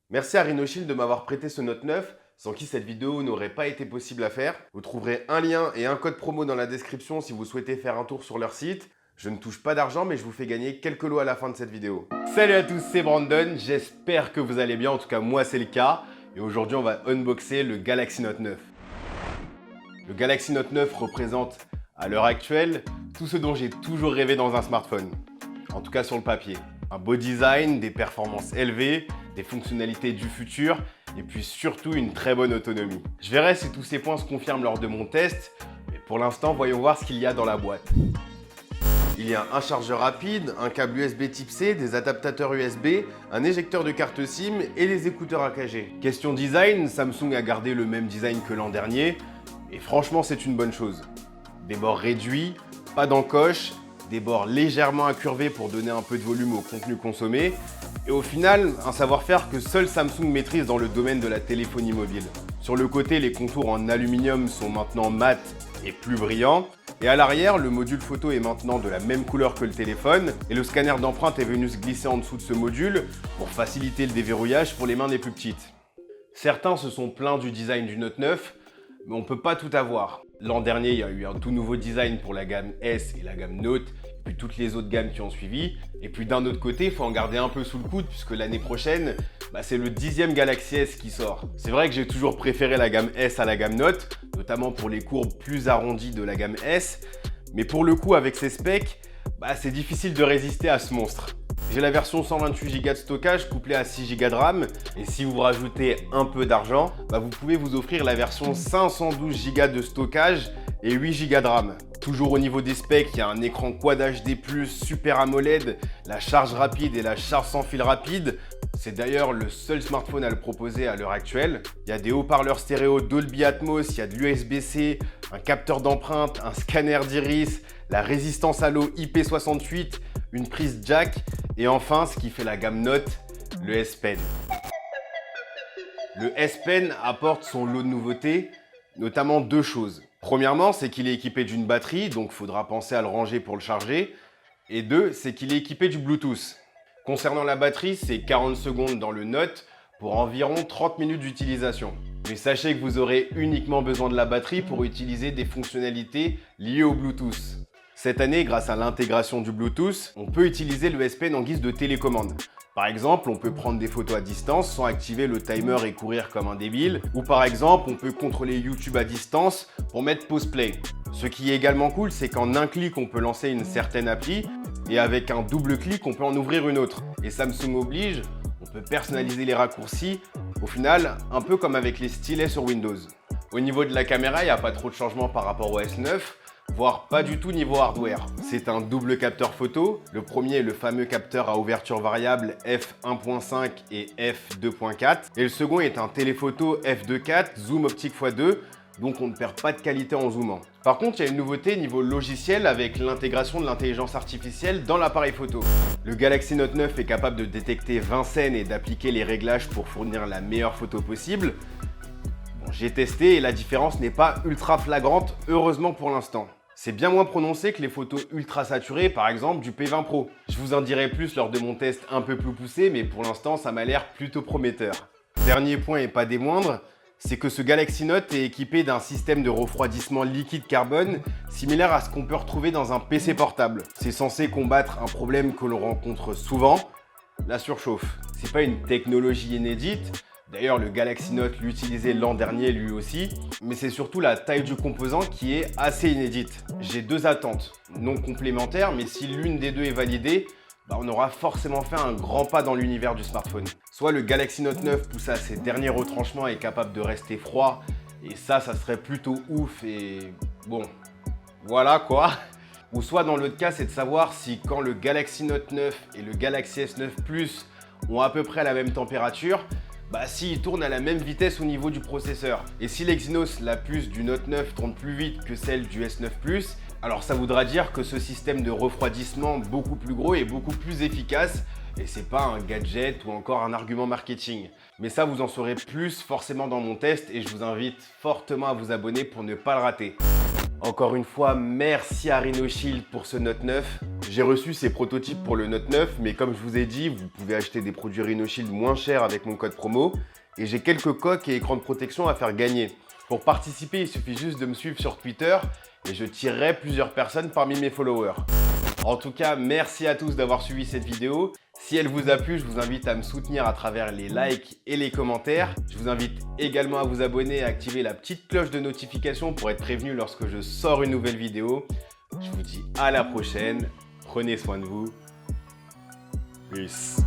Merci à Rhinoshield de m'avoir prêté ce Note 9, sans qui cette vidéo n'aurait pas été possible à faire. Vous trouverez un lien et un code promo dans la description si vous souhaitez faire un tour sur leur site. Je ne touche pas d'argent, mais je vous fais gagner quelques lots à la fin de cette vidéo. Salut à tous, c'est Brandon, j'espère que vous allez bien, en tout cas moi c'est le cas. Et aujourd'hui on va unboxer le Galaxy Note 9. Le Galaxy Note 9 représente, à l'heure actuelle, tout ce dont j'ai toujours rêvé dans un smartphone. En tout cas sur le papier. Un beau design, des performances élevées, des fonctionnalités du futur et puis surtout une très bonne autonomie. Je verrai si tous ces points se confirment lors de mon test, mais pour l'instant voyons voir ce qu'il y a dans la boîte. Il y a un chargeur rapide, un câble USB Type C, des adaptateurs USB, un éjecteur de carte SIM et des écouteurs AKG. Question design, Samsung a gardé le même design que l'an dernier et franchement c'est une bonne chose. Des bords réduits, pas d'encoche, des bords légèrement incurvés pour donner un peu de volume au contenu consommé et au final, un savoir-faire que seul Samsung maîtrise dans le domaine de la téléphonie mobile. Sur le côté, les contours en aluminium sont maintenant mat et plus brillants. Et à l'arrière, le module photo est maintenant de la même couleur que le téléphone et le scanner d'empreinte est venu se glisser en dessous de ce module pour faciliter le déverrouillage pour les mains des plus petites. Certains se sont plaints du design du Note 9, mais on ne peut pas tout avoir. L'an dernier, il y a eu un tout nouveau design pour la gamme S et la gamme Note, et puis toutes les autres gammes qui ont suivi. Et puis d'un autre côté, il faut en garder un peu sous le coude puisque l'année prochaine, c'est le 10e Galaxy S qui sort. C'est vrai que j'ai toujours préféré la gamme S à la gamme Note, notamment pour les courbes plus arrondies de la gamme S. Mais pour le coup, avec ces specs, c'est difficile de résister à ce monstre. J'ai la version 128 Go de stockage couplée à 6 Go de RAM et si vous rajoutez un peu d'argent, vous pouvez vous offrir la version 512 Go de stockage et 8 Go de RAM. Toujours au niveau des specs, il y a un écran Quad HD+, Super AMOLED, la charge rapide et la charge sans fil rapide. C'est d'ailleurs le seul smartphone à le proposer à l'heure actuelle. Il y a des haut-parleurs stéréo Dolby Atmos, il y a de l'USB-C, un capteur d'empreinte, un scanner d'iris, la résistance à l'eau IP68, une prise jack et enfin, ce qui fait la gamme Note, le S Pen. Le S Pen apporte son lot de nouveautés, notamment deux choses. Premièrement, c'est qu'il est équipé d'une batterie, donc il faudra penser à le ranger pour le charger. Et deux, c'est qu'il est équipé du Bluetooth. Concernant la batterie, c'est 40 secondes dans le Note pour environ 30 minutes d'utilisation. Mais sachez que vous aurez uniquement besoin de la batterie pour utiliser des fonctionnalités liées au Bluetooth. Cette année, grâce à l'intégration du Bluetooth, on peut utiliser le S Pen en guise de télécommande. Par exemple, on peut prendre des photos à distance sans activer le timer et courir comme un débile. Ou par exemple, on peut contrôler YouTube à distance pour mettre pause play. Ce qui est également cool, c'est qu'en un clic, on peut lancer une certaine appli et avec un double clic, on peut en ouvrir une autre. Et Samsung oblige, on peut personnaliser les raccourcis. Au final, un peu comme avec les stylets sur Windows. Au niveau de la caméra, il n'y a pas trop de changements par rapport au S9. Voire pas du tout niveau hardware. C'est un double capteur photo. Le premier est le fameux capteur à ouverture variable f1.5 et f2.4. Et le second est un téléphoto f2.4 zoom optique x2, donc on ne perd pas de qualité en zoomant. Par contre, il y a une nouveauté niveau logiciel avec l'intégration de l'intelligence artificielle dans l'appareil photo. Le Galaxy Note 9 est capable de détecter 20 scènes et d'appliquer les réglages pour fournir la meilleure photo possible. J'ai testé et la différence n'est pas ultra flagrante, heureusement pour l'instant. C'est bien moins prononcé que les photos ultra saturées, par exemple du P20 Pro. Je vous en dirai plus lors de mon test un peu plus poussé, mais pour l'instant ça m'a l'air plutôt prometteur. Dernier point et pas des moindres, c'est que ce Galaxy Note est équipé d'un système de refroidissement liquide carbone similaire à ce qu'on peut retrouver dans un PC portable. C'est censé combattre un problème que l'on rencontre souvent, la surchauffe. C'est pas une technologie inédite. D'ailleurs, le Galaxy Note l'utilisait l'an dernier lui aussi, mais c'est surtout la taille du composant qui est assez inédite. J'ai deux attentes, non complémentaires, mais si l'une des deux est validée, on aura forcément fait un grand pas dans l'univers du smartphone. Soit le Galaxy Note 9 pousse à ses derniers retranchements et est capable de rester froid, et ça serait plutôt ouf et bon, voilà quoi. Ou soit dans l'autre cas, c'est de savoir si quand le Galaxy Note 9 et le Galaxy S9 Plus ont à peu près la même température, s'il tourne à la même vitesse au niveau du processeur. Et si l'Exynos, la puce du Note 9, tourne plus vite que celle du S9 Plus, alors ça voudra dire que ce système de refroidissement beaucoup plus gros est beaucoup plus efficace et c'est pas un gadget ou encore un argument marketing. Mais ça, vous en saurez plus forcément dans mon test et je vous invite fortement à vous abonner pour ne pas le rater. Encore une fois, merci à Rhinoshield pour ce Note 9. J'ai reçu ces prototypes pour le Note 9, mais comme je vous ai dit, vous pouvez acheter des produits Rhinoshield moins chers avec mon code promo. Et j'ai quelques coques et écrans de protection à faire gagner. Pour participer, il suffit juste de me suivre sur Twitter et je tirerai plusieurs personnes parmi mes followers. En tout cas, merci à tous d'avoir suivi cette vidéo. Si elle vous a plu, je vous invite à me soutenir à travers les likes et les commentaires. Je vous invite également à vous abonner et à activer la petite cloche de notification pour être prévenu lorsque je sors une nouvelle vidéo. Je vous dis à la prochaine. Prenez soin de vous. Peace.